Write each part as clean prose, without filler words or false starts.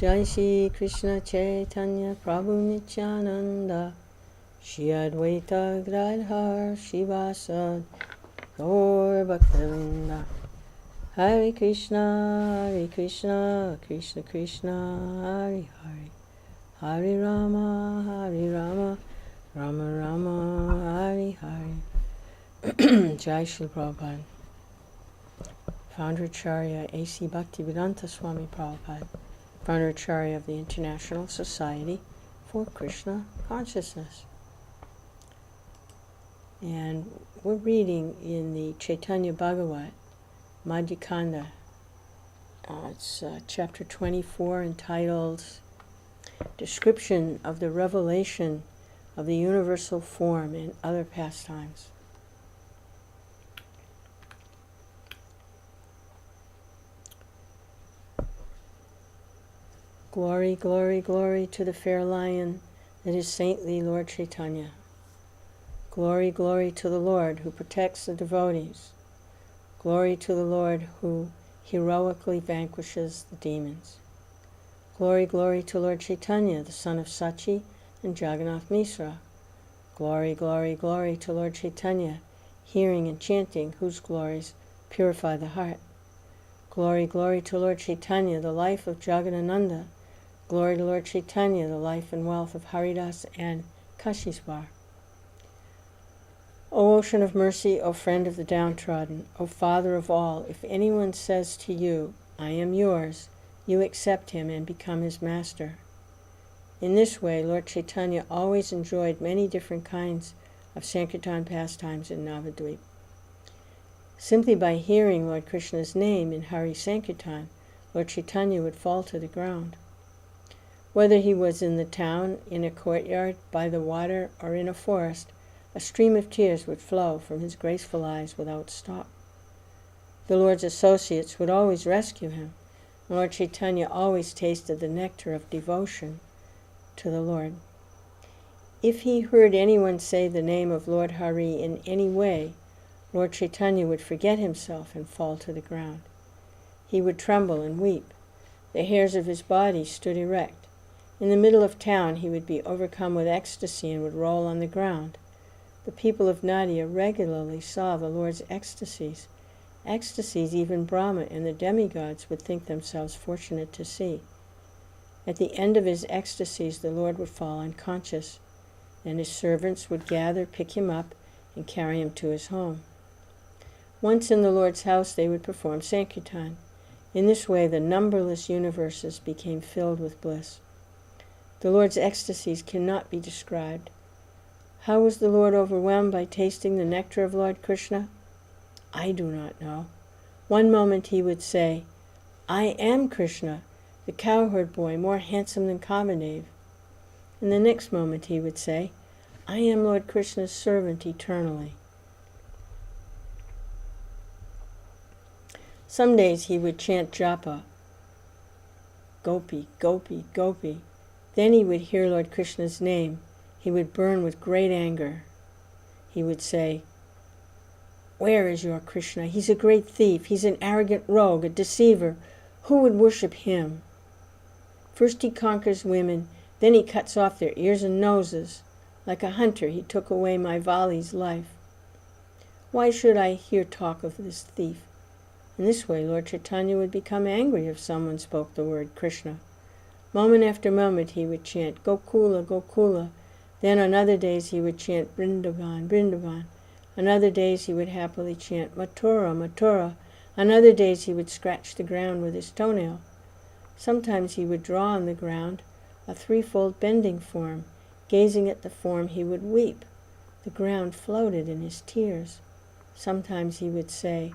Jai Shri Krishna Chaitanya Prabhu Nityananda Shri Advaita Gadadhar Shivasad Gaur Bhaktavinda. Hare Krishna, Krishna Krishna, Hare Hare, Hare Rama, Rama Rama, Hare Hare. Jai Shri Prabhupada. Founder Acharya A.C. Bhaktivedanta Swami Prabhupada, Founder Acharya of the International Society for Krishna Consciousness. And we're reading in the Chaitanya Bhagavata, Madhya-Khanda. It's chapter 24, entitled Description of the Revelation of the Universal Form and Other Pastimes. Glory, glory, glory to the fair lion that is saintly Lord Chaitanya. Glory, glory to the Lord who protects the devotees. Glory to the Lord who heroically vanquishes the demons. Glory, glory to Lord Chaitanya, the son of Sachi and Jagannath Misra. Glory, glory, glory to Lord Chaitanya, hearing and chanting whose glories purify the heart. Glory, glory to Lord Chaitanya, the life of Jagadananda. Glory to Lord Chaitanya, the life and wealth of Haridas and Kashishvar. O ocean of mercy, O friend of the downtrodden, O Father of all, if anyone says to you, I am yours, you accept him and become his master. In this way, Lord Chaitanya always enjoyed many different kinds of Sankirtan pastimes in Navadvip. Simply by hearing Lord Krishna's name in Hari Sankirtan, Lord Chaitanya would fall to the ground. Whether he was in the town, in a courtyard, by the water, or in a forest, a stream of tears would flow from his graceful eyes without stop. The Lord's associates would always rescue him. Lord Chaitanya always tasted the nectar of devotion to the Lord. If he heard anyone say the name of Lord Hari in any way, Lord Chaitanya would forget himself and fall to the ground. He would tremble and weep. The hairs of his body stood erect. In the middle of town he would be overcome with ecstasy and would roll on the ground. The people of Nadia regularly saw the Lord's ecstasies even Brahma and the demigods would think themselves fortunate to see. At the end of his ecstasies, the Lord would fall unconscious, and his servants would gather, pick him up, and carry him to his home. Once in the Lord's house, they would perform Sankirtan. In this way, the numberless universes became filled with bliss. The Lord's ecstasies cannot be described. How was the Lord overwhelmed by tasting the nectar of Lord Krishna? I do not know. One moment he would say, I am Krishna, the cowherd boy, more handsome than Kamadev. And the next moment he would say, I am Lord Krishna's servant eternally. Some days he would chant japa, Gopi, Gopi, Gopi. Then he would hear Lord Krishna's name. He would burn with great anger. He would say, Where is your Krishna? He's a great thief. He's an arrogant rogue, a deceiver. Who would worship him? First he conquers women, then he cuts off their ears and noses. Like a hunter, he took away my Vali's life. Why should I hear talk of this thief? In this way, Lord Chaitanya would become angry if someone spoke the word Krishna. Moment after moment he would chant, Gokula, Gokula. Then on other days he would chant, Vrindavan, Vrindavan. On other days he would happily chant, Mathura, Mathura. On other days he would scratch the ground with his toenail. Sometimes he would draw on the ground a threefold bending form. Gazing at the form he would weep. The ground floated in his tears. Sometimes he would say,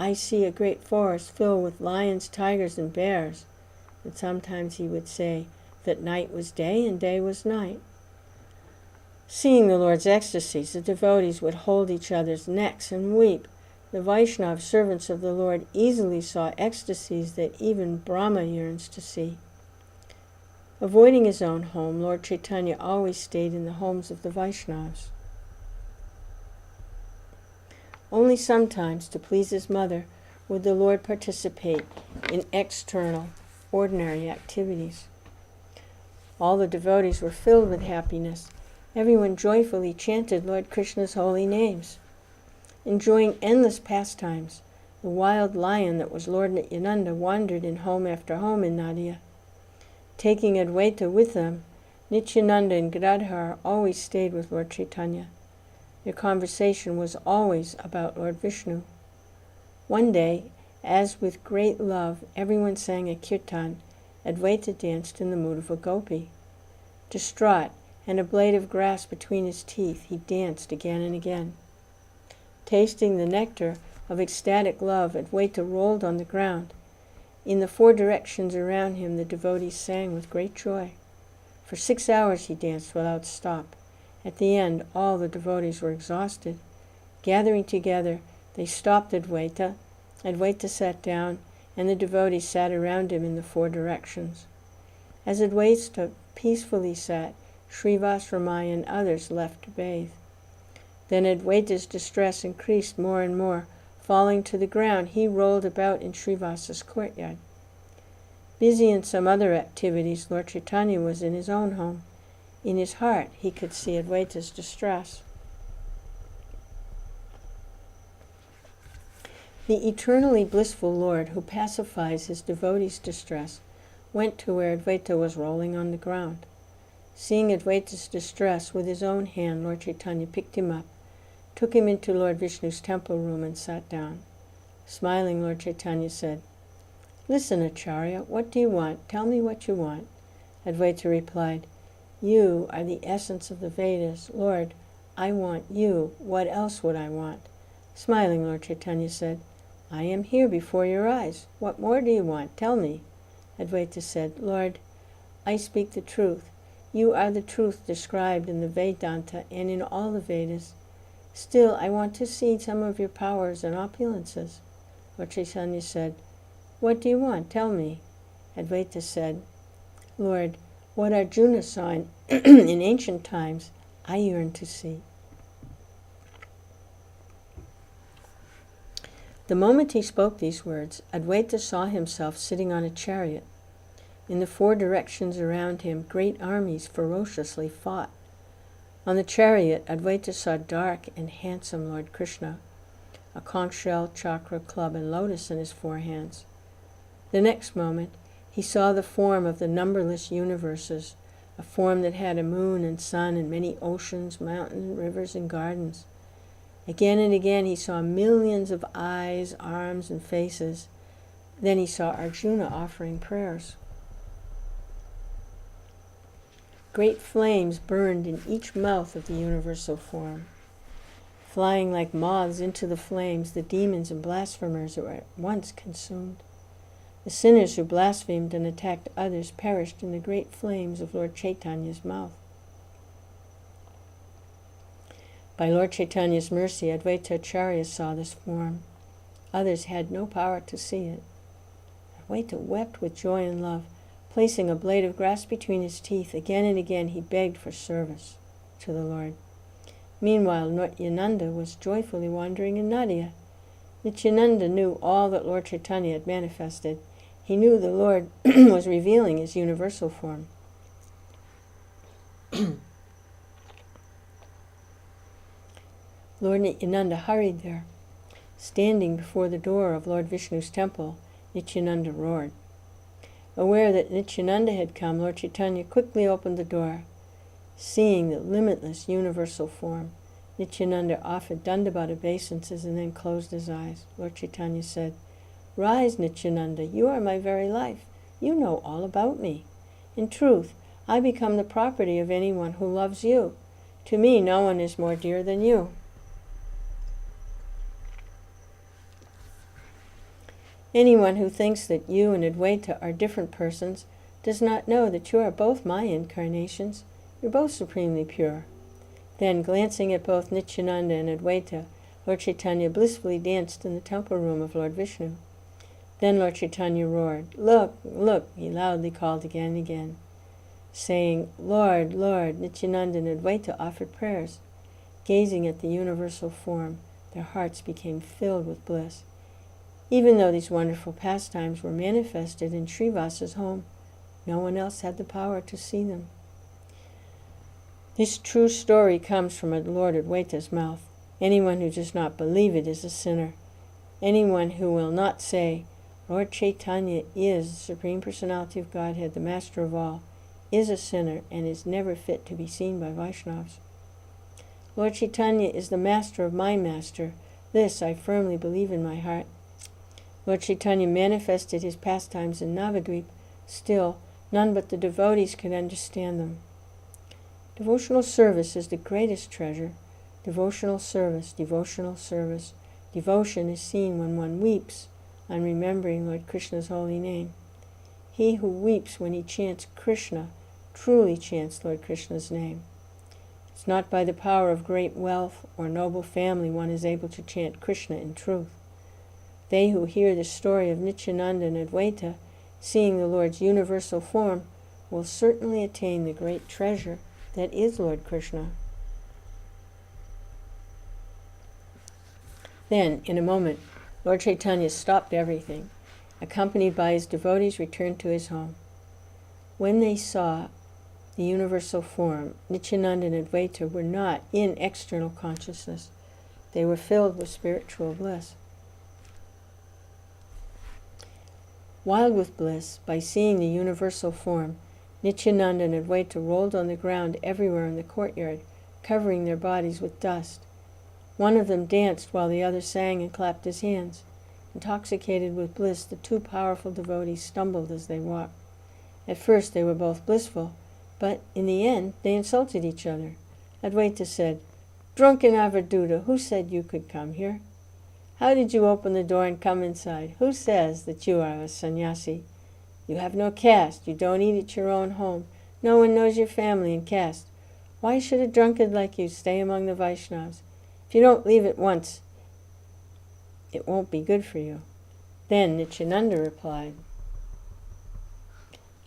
I see a great forest filled with lions, tigers, and bears. And sometimes he would say that night was day and day was night. Seeing the Lord's ecstasies, the devotees would hold each other's necks and weep. The Vaishnava servants of the Lord easily saw ecstasies that even Brahma yearns to see. Avoiding his own home, Lord Chaitanya always stayed in the homes of the Vaishnavas. Only sometimes, to please his mother, would the Lord participate in external ordinary activities. All the devotees were filled with happiness. Everyone joyfully chanted Lord Krishna's holy names. Enjoying endless pastimes, the wild lion that was Lord Nityananda wandered in home after home in Nadia. Taking Advaita with them, Nityananda and Gadadhar always stayed with Lord Chaitanya. Their conversation was always about Lord Vishnu. One day, as with great love everyone sang a kirtan, Advaita danced in the mood of a gopi. Distraught, and a blade of grass between his teeth, he danced again and again. Tasting the nectar of ecstatic love, Advaita rolled on the ground. In the 4 directions around him, the devotees sang with great joy. For 6 hours he danced without stop. At the end, all the devotees were exhausted. Gathering together, they stopped Advaita. Advaita sat down, and the devotees sat around him in the 4 directions. As Advaita peacefully sat, Srivas, Ramai, and others left to bathe. Then Advaita's distress increased more and more. Falling to the ground, he rolled about in Srivas's courtyard. Busy in some other activities, Lord Chaitanya was in his own home. In his heart, he could see Advaita's distress. The eternally blissful Lord, who pacifies his devotees' distress, went to where Advaita was rolling on the ground. Seeing Advaita's distress, with his own hand, Lord Chaitanya picked him up, took him into Lord Vishnu's temple room, and sat down. Smiling, Lord Chaitanya said, "Listen, Acharya, what do you want? Tell me what you want." Advaita replied, "You are the essence of the Vedas. Lord, I want you. What else would I want?" Smiling, Lord Chaitanya said, "I am here before your eyes. What more do you want? Tell me." Advaita said, "Lord, I speak the truth. You are the truth described in the Vedanta and in all the Vedas. Still, I want to see some of your powers and opulences." Lord Chaitanya said, "What do you want? Tell me." Advaita said, "Lord, what Arjuna saw in ancient times, I yearn to see." The moment he spoke these words, Advaita saw himself sitting on a chariot. In the 4 directions around him, great armies ferociously fought. On the chariot, Advaita saw dark and handsome Lord Krishna, a conch shell, chakra, club, and lotus in his 4 hands. The next moment, he saw the form of the numberless universes, a form that had a moon and sun and many oceans, mountains, rivers, and gardens. Again and again he saw millions of eyes, arms, and faces. Then he saw Arjuna offering prayers. Great flames burned in each mouth of the universal form. Flying like moths into the flames, the demons and blasphemers were at once consumed. The sinners who blasphemed and attacked others perished in the great flames of Lord Chaitanya's mouth. By Lord Chaitanya's mercy, Advaita Acharya saw this form. Others had no power to see it. Advaita wept with joy and love. Placing a blade of grass between his teeth, again and again he begged for service to the Lord. Meanwhile, Nityananda was joyfully wandering in Nadia. Nityananda knew all that Lord Chaitanya had manifested. He knew the Lord was revealing his universal form. Lord Nityananda hurried there. Standing before the door of Lord Vishnu's temple, Nityananda roared. Aware that Nityananda had come, Lord Chaitanya quickly opened the door. Seeing the limitless universal form, Nityananda offered Dandavata obeisances and then closed his eyes. Lord Chaitanya said, "Rise, Nityananda, you are my very life. You know all about me. In truth, I become the property of anyone who loves you. To me, no one is more dear than you." Anyone who thinks that you and Advaita are different persons does not know that you are both my incarnations. You're both supremely pure. Then, glancing at both Nityananda and Advaita, Lord Chaitanya blissfully danced in the temple room of Lord Vishnu. Then Lord Chaitanya roared, "Look, look," he loudly called again and again. Saying, "Lord, Lord," Nityananda and Advaita offered prayers. Gazing at the universal form, their hearts became filled with bliss. Even though these wonderful pastimes were manifested in Srivasa's home, no one else had the power to see them. This true story comes from Lord Advaita's mouth. Anyone who does not believe it is a sinner. Anyone who will not say, Lord Chaitanya is the Supreme Personality of Godhead, the Master of all, is a sinner and is never fit to be seen by Vaishnavas. Lord Chaitanya is the Master of my Master. This I firmly believe in my heart. Lord Chaitanya manifested his pastimes in Navadvip. Still, none but the devotees could understand them. Devotional service is the greatest treasure. Devotional service, devotional service. Devotion is seen when one weeps on remembering Lord Krishna's holy name. He who weeps when he chants Krishna truly chants Lord Krishna's name. It's not by the power of great wealth or noble family one is able to chant Krishna in truth. They who hear the story of Nityananda and Advaita, seeing the Lord's universal form, will certainly attain the great treasure that is Lord Krishna. Then, in a moment, Lord Chaitanya stopped everything. Accompanied by his devotees, returned to his home. When they saw the universal form, Nityananda and Advaita were not in external consciousness. They were filled with spiritual bliss. Wild with bliss, by seeing the universal form, Nityananda and Advaita rolled on the ground everywhere in the courtyard, covering their bodies with dust. One of them danced while the other sang and clapped his hands. Intoxicated with bliss, the two powerful devotees stumbled as they walked. At first they were both blissful, but in the end they insulted each other. Advaita said, "Drunken Avaduta, who said you could come here? How did you open the door and come inside? Who says that you are a sannyasi? You have no caste, you don't eat at your own home, no one knows your family and caste. Why should a drunkard like you stay among the Vaishnavas? If you don't leave at once, it won't be good for you." Then Nityananda replied,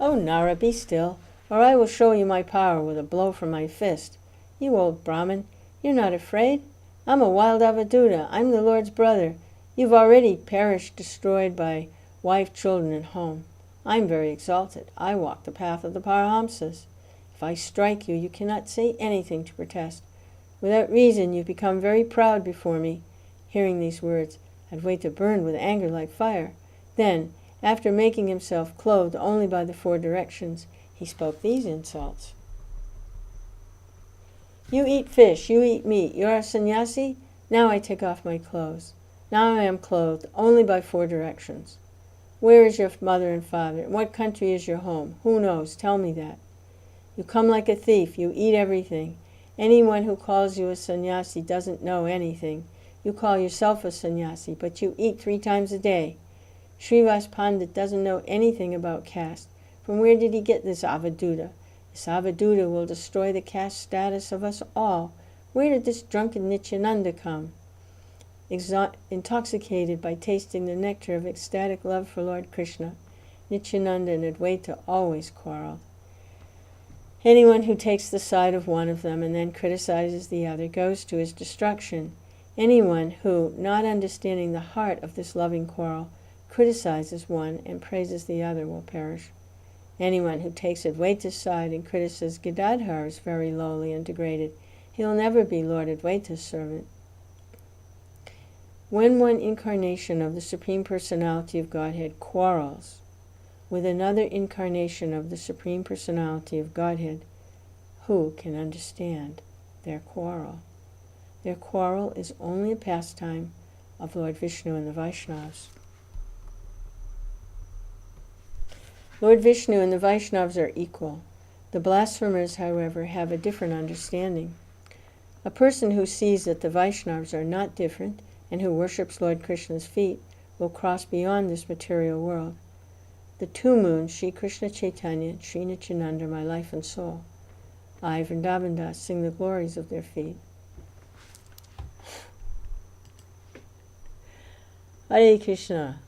"Oh Nara, be still, or I will show you my power with a blow from my fist. You old Brahmin, you're not afraid? I'm a wild Avaduta, I'm the Lord's brother. You've already perished, destroyed by wife, children, and home. I'm very exalted. I walk the path of the Parahamsas. If I strike you, you cannot say anything to protest. Without reason, you become very proud before me." Hearing these words, Advaita burned with anger like fire. Then, after making himself clothed only by the four directions, he spoke these insults. "You eat fish, you eat meat, you are a sannyasi? Now I take off my clothes. Now I am clothed only by four directions. Where is your mother and father? In what country is your home? Who knows? Tell me that. You come like a thief, you eat everything. Anyone who calls you a sannyasi doesn't know anything. You call yourself a sannyasi, but you eat 3 times a day. Srivas Pandit doesn't know anything about caste. From where did he get this Avaduta? This Avaduta will destroy the caste status of us all. Where did this drunken Nityananda come?" Intoxicated by tasting the nectar of ecstatic love for Lord Krishna, Nityananda and Advaita always quarreled. Anyone who takes the side of one of them and then criticizes the other goes to his destruction. Anyone who, not understanding the heart of this loving quarrel, criticizes one and praises the other will perish. Anyone who takes Advaita's side and criticizes Gadadhar is very lowly and degraded. He will never be Lord Advaita's servant. When one incarnation of the Supreme Personality of Godhead quarrels with another incarnation of the Supreme Personality of Godhead, who can understand their quarrel? Their quarrel is only a pastime of Lord Vishnu and the Vaishnavas. Lord Vishnu and the Vaishnavas are equal. The blasphemers, however, have a different understanding. A person who sees that the Vaishnavas are not different and who worships Lord Krishna's feet will cross beyond this material world. The 2 moons, Sri Krishna Chaitanya and Sri Nityananda, my life and soul. I, Vrndavana, sing the glories of their feet. Hare Krishna.